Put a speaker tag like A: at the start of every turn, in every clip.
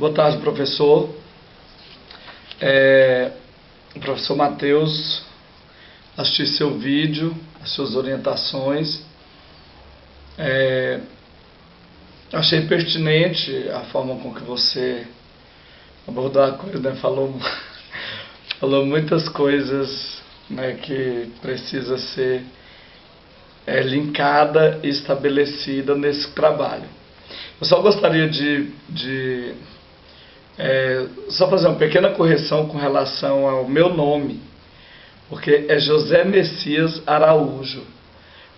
A: Boa tarde, professor. Professor Matheus, assisti seu vídeo, as suas orientações. Achei pertinente a forma com que você abordou a coisa, né? Falou muitas coisas, né, que precisa ser linkada e estabelecida nesse trabalho. Eu só gostaria de só fazer uma pequena correção com relação ao meu nome, porque é José Messias Araújo,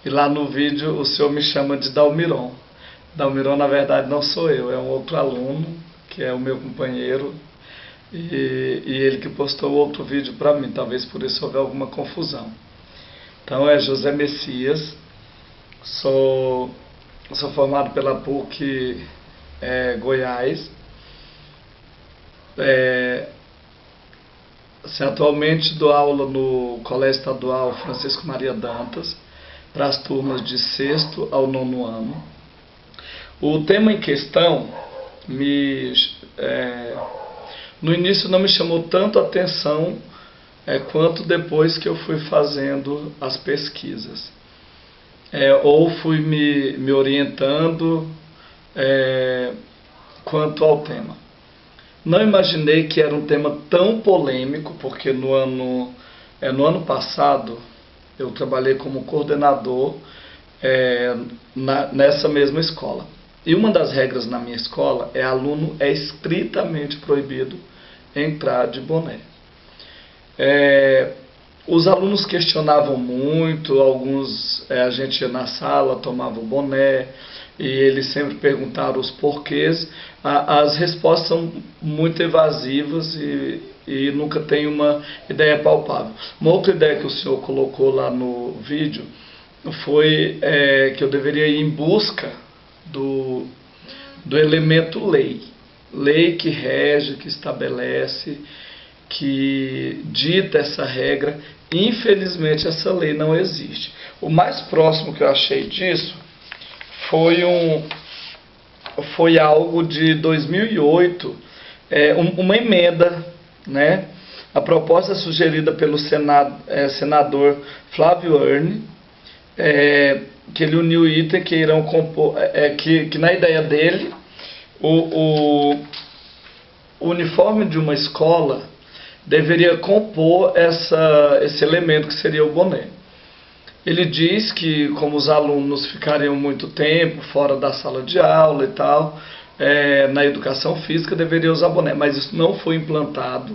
A: e lá no vídeo o senhor me chama de Dalmiron. Dalmiron, na verdade, não sou eu, é um outro aluno, que é o meu companheiro, e ele que postou outro vídeo para mim, talvez por isso houve alguma confusão. Então é José Messias, sou formado pela PUC Goiás. Atualmente dou aula no Colégio Estadual Francisco Maria Dantas, para as turmas de 6º ao 9º ano. O tema em questão, no início não me chamou tanto a atenção quanto depois que eu fui fazendo as pesquisas. Ou fui me orientando quanto ao tema. Não imaginei que era um tema tão polêmico, porque no ano passado eu trabalhei como coordenador nessa mesma escola. E uma das regras na minha escola aluno é estritamente proibido entrar de boné. Os alunos questionavam muito, alguns a gente ia na sala, tomava o boné, e eles sempre perguntaram os porquês. As respostas são muito evasivas e nunca tem uma ideia palpável. Uma outra ideia que o senhor colocou lá no vídeo foi que eu deveria ir em busca do elemento lei. Lei que rege, que estabelece, que dita essa regra. Infelizmente essa lei não existe. O mais próximo que eu achei disso foi algo de 2008, uma emenda, né? A proposta sugerida pelo senador Flávio Arne, que ele uniu o item que irão compor, que na ideia dele, o uniforme de uma escola deveria compor esse elemento que seria o boné. Ele diz que, como os alunos ficariam muito tempo fora da sala de aula e tal, na educação física deveria usar boné, mas isso não foi implantado.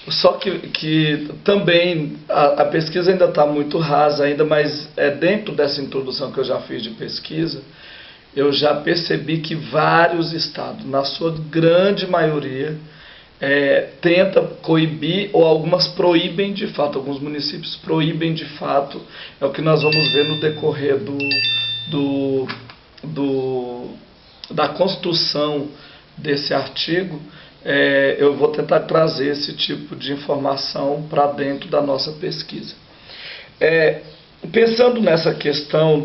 A: Só que também a pesquisa ainda está muito rasa ainda, mas dentro dessa introdução que eu já fiz de pesquisa, eu já percebi que vários estados, na sua grande maioria, tenta coibir, ou algumas proíbem de fato, alguns municípios proíbem de fato. É o que nós vamos ver no decorrer da construção desse artigo. Eu vou tentar trazer esse tipo de informação para dentro da nossa pesquisa. Pensando nessa questão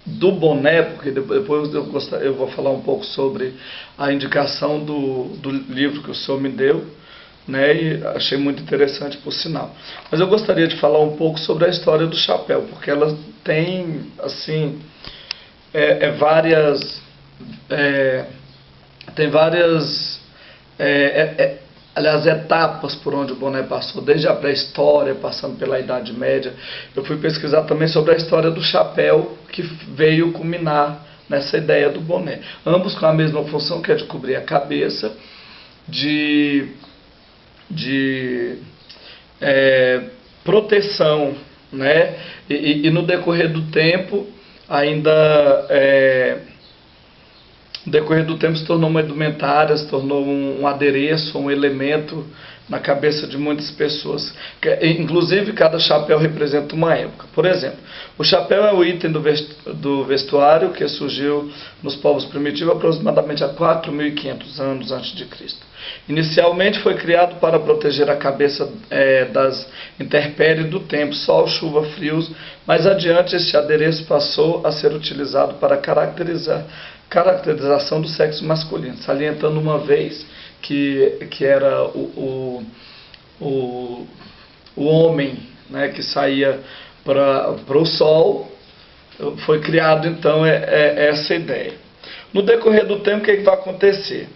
A: do boné, porque depois eu vou falar um pouco sobre a indicação do livro que o senhor me deu, né, e achei muito interessante, por sinal. Mas eu gostaria de falar um pouco sobre a história do chapéu, porque ela tem, assim, aliás, etapas por onde o boné passou, desde a pré-história, passando pela Idade Média. Eu fui pesquisar também sobre a história do chapéu, que veio culminar nessa ideia do boné. Ambos com a mesma função, que é de cobrir a cabeça, de proteção, né? E no decorrer do tempo, se tornou uma indumentária, se tornou um adereço, um elemento na cabeça de muitas pessoas. Inclusive, cada chapéu representa uma época. Por exemplo, o chapéu é o item do vestuário que surgiu nos povos primitivos aproximadamente há 4.500 anos antes de Cristo. Inicialmente foi criado para proteger a cabeça das intempéries do tempo, sol, chuva, frios. Mais adiante, este adereço passou a ser utilizado para caracterizar caracterização do sexo masculino, salientando uma vez que era o homem, né, que saía para o sol. Foi criado então essa ideia. No decorrer do tempo, o que vai acontecer?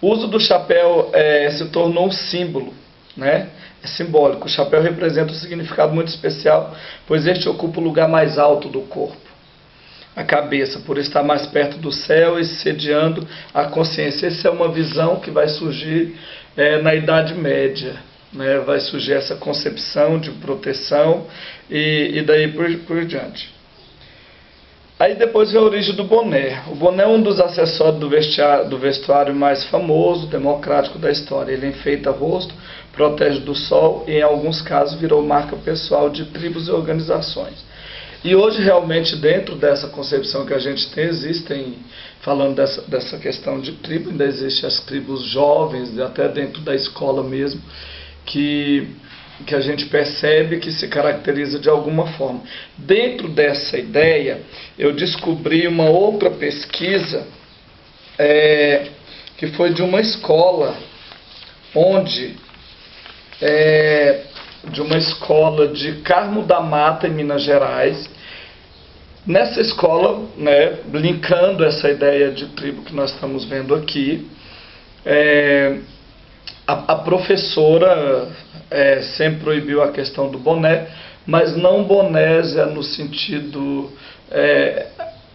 A: O uso do chapéu se tornou um símbolo, né? É simbólico. O chapéu representa um significado muito especial, pois este ocupa o lugar mais alto do corpo, a cabeça, por estar mais perto do céu e sediando a consciência. Essa é uma visão que vai surgir na Idade Média, né? Vai surgir essa concepção de proteção e daí por diante. Aí depois vem a origem do boné. O boné é um dos acessórios do vestuário mais famoso, democrático da história. Ele enfeita o rosto, protege do sol e em alguns casos virou marca pessoal de tribos e organizações. E hoje realmente dentro dessa concepção que a gente tem, existem, falando dessa questão de tribo, ainda existem as tribos jovens, até dentro da escola mesmo, que a gente percebe que se caracteriza de alguma forma. Dentro dessa ideia, eu descobri uma outra pesquisa que foi de uma escola de uma escola de Carmo da Mata, em Minas Gerais. Nessa escola, né, linkando essa ideia de tribo que nós estamos vendo aqui, a professora sempre proibiu a questão do boné, mas não bonés no sentido...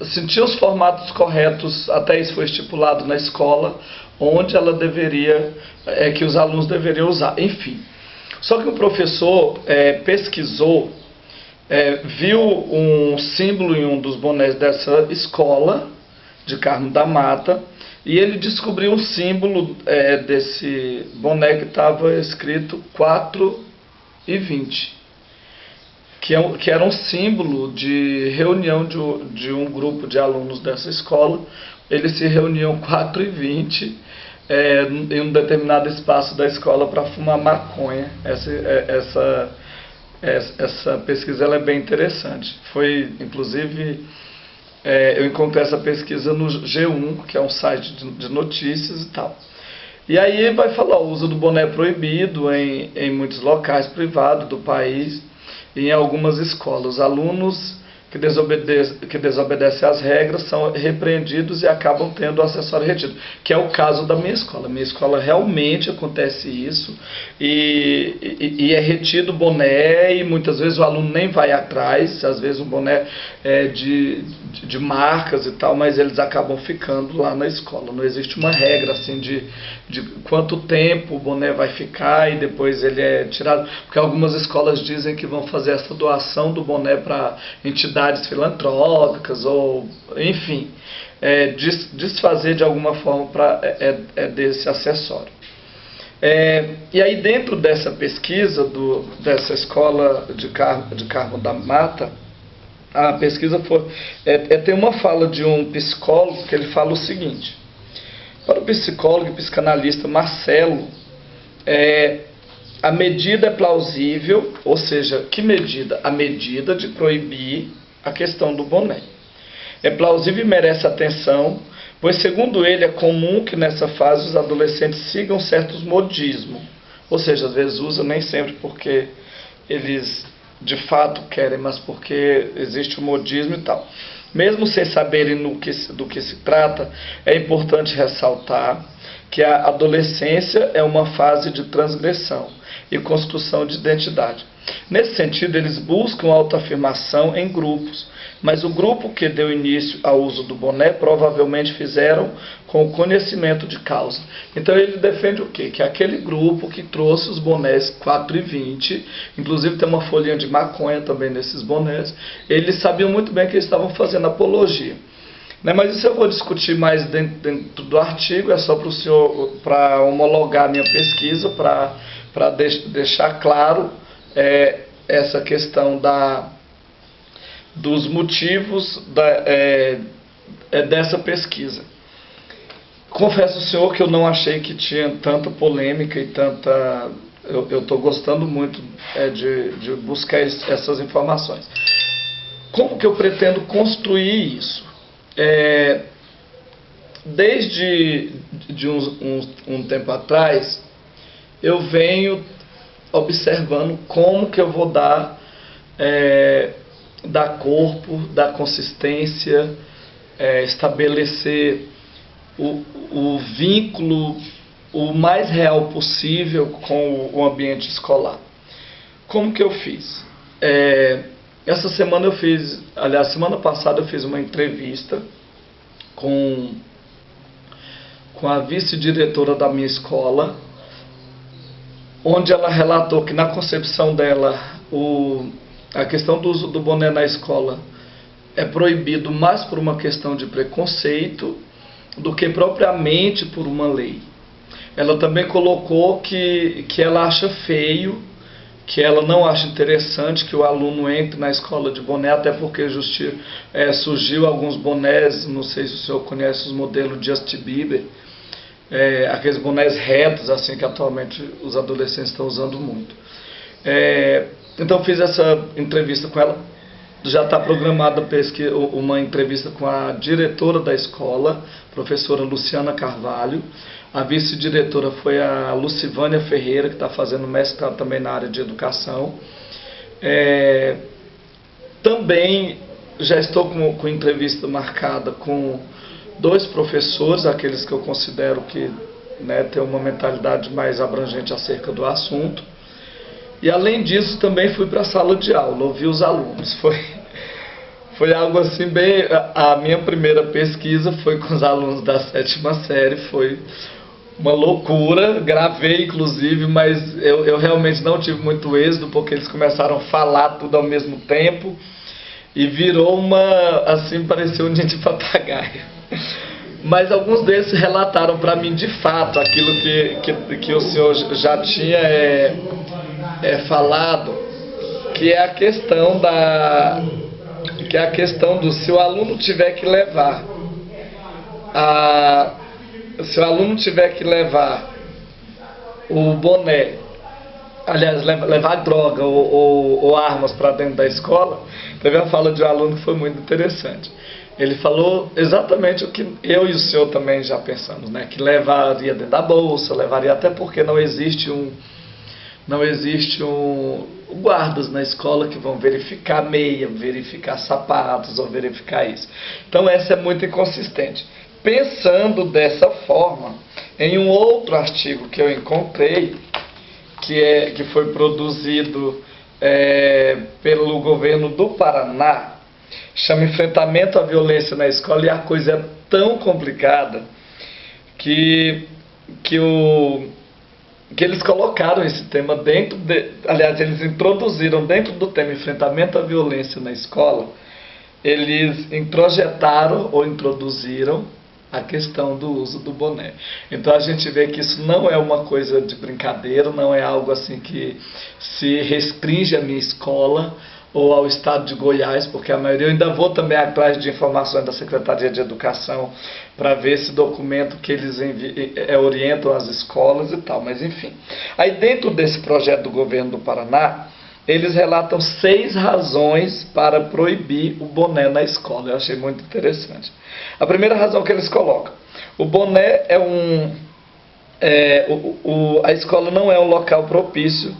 A: sentir os formatos corretos, até isso foi estipulado na escola, onde ela deveria, que os alunos deveriam usar, enfim. Só que o professor pesquisou, viu um símbolo em um dos bonés dessa escola, de Carmo da Mata, e ele descobriu um símbolo desse boné que estava escrito 4 e 20, que era um símbolo de reunião de um grupo de alunos dessa escola. Eles se reuniam 4 e 20 em um determinado espaço da escola para fumar maconha. Essa pesquisa ela é bem interessante. Foi, inclusive, eu encontrei essa pesquisa no G1, que é um site de notícias e tal. E aí vai falar, o uso do boné é proibido em muitos locais privados do país e em algumas escolas. Os alunos que desobedecem às regras são repreendidos e acabam tendo o acessório retido, que é o caso da minha escola. Minha escola realmente acontece isso, e é retido o boné, e muitas vezes o aluno nem vai atrás, às vezes o boné é de marcas e tal, mas eles acabam ficando lá na escola. Não existe uma regra assim de quanto tempo o boné vai ficar e depois ele é tirado, porque algumas escolas dizem que vão fazer essa doação do boné para entidades filantrópicas, ou enfim, desfazer de alguma forma desse acessório. E aí dentro dessa pesquisa dessa escola de Carmo da Mata, a pesquisa tem uma fala de um psicólogo que ele fala o seguinte: para o psicólogo e psicanalista Marcelo, a medida é plausível, ou seja, que medida? A medida de proibir a questão do boné. É plausível e merece atenção, pois segundo ele é comum que nessa fase os adolescentes sigam certos modismos, ou seja, às vezes usam nem sempre porque eles de fato querem, mas porque existe o modismo e tal. Mesmo sem saberem do que se trata, é importante ressaltar que a adolescência é uma fase de transgressão e construção de identidade. Nesse sentido, eles buscam autoafirmação em grupos, mas o grupo que deu início ao uso do boné provavelmente fizeram com o conhecimento de causa. Então ele defende o quê? Que aquele grupo que trouxe os bonés 4 e 20, inclusive tem uma folhinha de maconha também nesses bonés, eles sabiam muito bem que eles estavam fazendo apologia. Mas isso eu vou discutir mais dentro do artigo, é só para o senhor, para homologar a minha pesquisa, para deixar claro essa questão dos motivos dessa pesquisa. Confesso ao senhor que eu não achei que tinha tanta polêmica e tanta... Eu estou gostando muito de buscar essas informações. Como que eu pretendo construir isso? desde um tempo atrás, eu venho observando como que eu vou dar corpo, dar consistência, estabelecer o vínculo o mais real possível com o ambiente escolar. Como que eu fiz? Essa semana semana passada eu fiz uma entrevista com a vice-diretora da minha escola, onde ela relatou que na concepção dela a questão do uso do boné na escola é proibido mais por uma questão de preconceito do que propriamente por uma lei. Ela também colocou que ela acha feio, que ela não acha interessante que o aluno entre na escola de boné, até porque surgiu alguns bonés, não sei se o senhor conhece os modelos Justin Bieber, aqueles bonés retos assim que atualmente os adolescentes estão usando muito. Então fiz essa entrevista com ela. Já está programada uma entrevista com a diretora da escola, professora Luciana Carvalho. A vice-diretora foi a Lucivânia Ferreira, que está fazendo mestrado também na área de educação. Também já estou com entrevista marcada com 2 professores, aqueles que eu considero que têm uma mentalidade mais abrangente acerca do assunto. E além disso também fui para a sala de aula, ouvi os alunos. Foi algo assim bem... A minha primeira pesquisa foi com os alunos da 7ª série, foi uma loucura, gravei inclusive, mas eu realmente não tive muito êxito, porque eles começaram a falar tudo ao mesmo tempo, e virou parecia um ninho de papagaio. Mas alguns deles relataram para mim de fato aquilo que o senhor já tinha falado, que é a questão do se o aluno tiver que levar o boné, aliás, levar droga ou armas para dentro da escola. Teve uma fala de um aluno que foi muito interessante. Ele falou exatamente o que eu e o senhor também já pensamos, que levaria dentro da bolsa, levaria, até porque não existe guardas na escola que vão verificar meia, verificar sapatos ou verificar isso. Então essa é muito inconsistente. Pensando dessa forma, em um outro artigo que eu encontrei, que foi produzido pelo governo do Paraná, chama Enfrentamento à Violência na Escola, e a coisa é tão complicada que eles colocaram esse tema eles introduziram dentro do tema Enfrentamento à Violência na Escola, eles introduziram a questão do uso do boné. Então a gente vê que isso não é uma coisa de brincadeira, não é algo assim que se restringe à minha escola ou ao estado de Goiás, porque a maioria, eu ainda vou também atrás de informações da Secretaria de Educação para ver esse documento que eles orientam as escolas e tal, mas enfim. Aí dentro desse projeto do governo do Paraná, eles relatam 6 razões para proibir o boné na escola. Eu achei muito interessante. A primeira razão que eles colocam: o boné a escola não é um local propício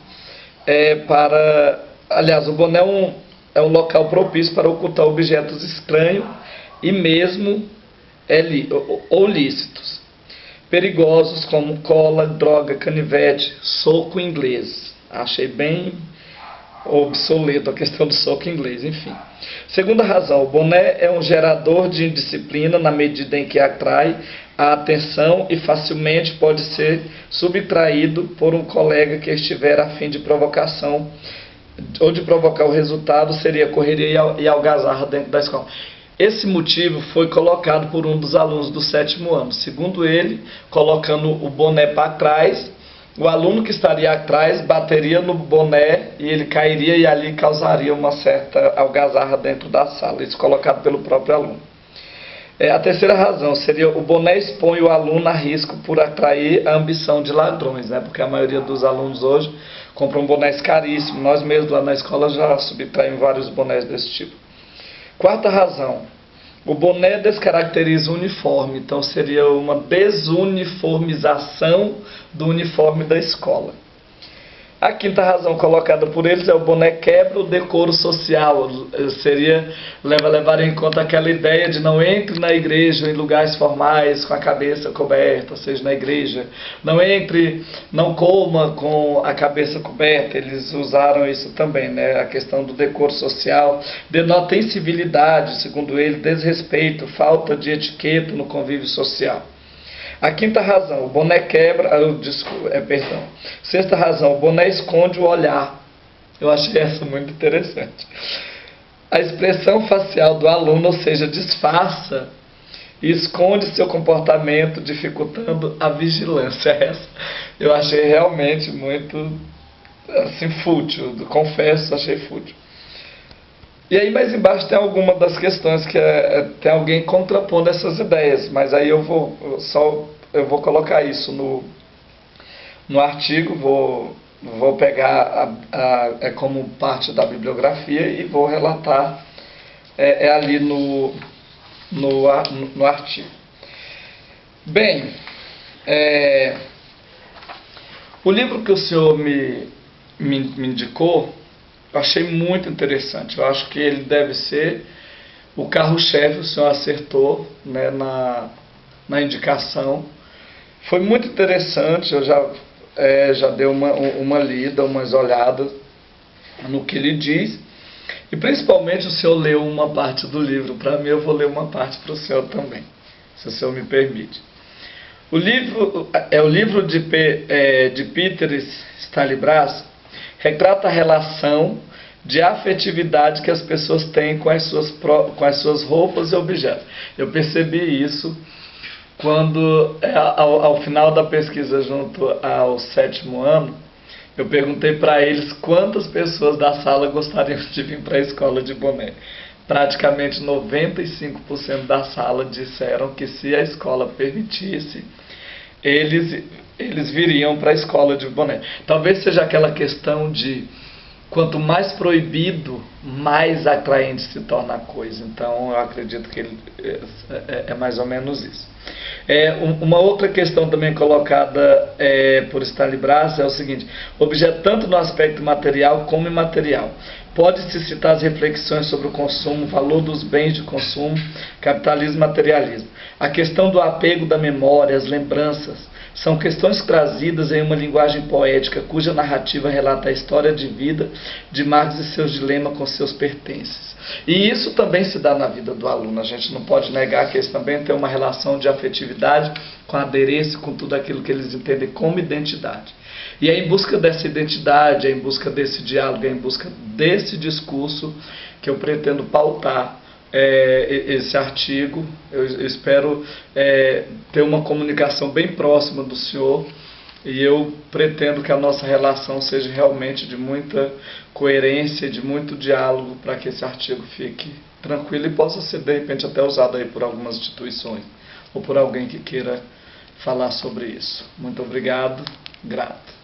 A: aliás, o boné é um local propício para ocultar objetos estranhos e mesmo ou lícitos, perigosos, como cola, droga, canivete, soco inglês. Achei bem obsoleto a questão do soco inglês, enfim. Segunda razão: o boné é um gerador de indisciplina na medida em que atrai a atenção e facilmente pode ser subtraído por um colega que estiver a fim de provocação, ou de provocar o resultado seria correria e algazarra dentro da escola. Esse motivo foi colocado por um dos alunos do 7º ano. Segundo ele, colocando o boné para trás, o aluno que estaria atrás bateria no boné e ele cairia, e ali causaria uma certa algazarra dentro da sala. Isso colocado pelo próprio aluno. A terceira razão seria: o boné expõe o aluno a risco por atrair a ambição de ladrões, porque a maioria dos alunos hoje compram bonés caríssimos. Nós mesmos lá na escola já subtraímos vários bonés desse tipo. Quarta razão: O boné descaracteriza o uniforme, então seria uma desuniformização do uniforme da escola. A quinta razão colocada por eles é o boné quebra o decoro social, levar em conta aquela ideia de não entre na igreja em lugares formais com a cabeça coberta, ou seja, na igreja, não coma com a cabeça coberta. Eles usaram isso também, né? A questão do decoro social denota incivilidade, segundo ele, desrespeito, falta de etiqueta no convívio social. A quinta razão, o boné quebra, Sexta razão, o boné esconde o olhar. Eu achei essa muito interessante. A expressão facial do aluno, ou seja, disfarça e esconde seu comportamento, dificultando a vigilância. Essa eu achei realmente muito, assim, fútil. Confesso, achei fútil. E aí mais embaixo tem alguma das questões que tem alguém contrapondo essas ideias, mas aí eu vou colocar isso no artigo, vou pegar como parte da bibliografia e vou relatar ali no artigo. Bem, o livro que o senhor me indicou, eu achei muito interessante. Eu acho que ele deve ser o carro-chefe. O senhor acertou, né, na indicação. Foi muito interessante. Eu já dei uma lida, umas olhadas no que ele diz. E principalmente o senhor leu uma parte do livro para mim, eu vou ler uma parte para o senhor também, se o senhor me permite. O livro é o livro de Peter Stalibras. Retrata a relação de afetividade que as pessoas têm com as suas roupas e objetos. Eu percebi isso quando, ao final da pesquisa, junto ao 7º ano, eu perguntei para eles quantas pessoas da sala gostariam de vir para a escola de boné. Praticamente 95% da sala disseram que, se a escola permitisse, eles viriam para a escola de boné. Talvez seja aquela questão de quanto mais proibido, mais atraente se torna a coisa. Então eu acredito que é mais ou menos isso. Uma outra questão também colocada por Stalibras é o seguinte: objeto tanto no aspecto material como imaterial. Pode-se citar as reflexões sobre o consumo, valor dos bens de consumo, capitalismo e materialismo. A questão do apego da memória, as lembranças, são questões trazidas em uma linguagem poética, cuja narrativa relata a história de vida de Marx e seus dilemas com seus pertences. E isso também se dá na vida do aluno. A gente não pode negar que eles também têm uma relação de afetividade com a aderência, com tudo aquilo que eles entendem como identidade. E é em busca dessa identidade, é em busca desse diálogo, é em busca desse discurso que eu pretendo pautar esse artigo. Eu espero ter uma comunicação bem próxima do senhor, e eu pretendo que a nossa relação seja realmente de muita coerência, de muito diálogo, para que esse artigo fique tranquilo e possa ser, de repente, até usado aí por algumas instituições ou por alguém que queira falar sobre isso. Muito obrigado, grato.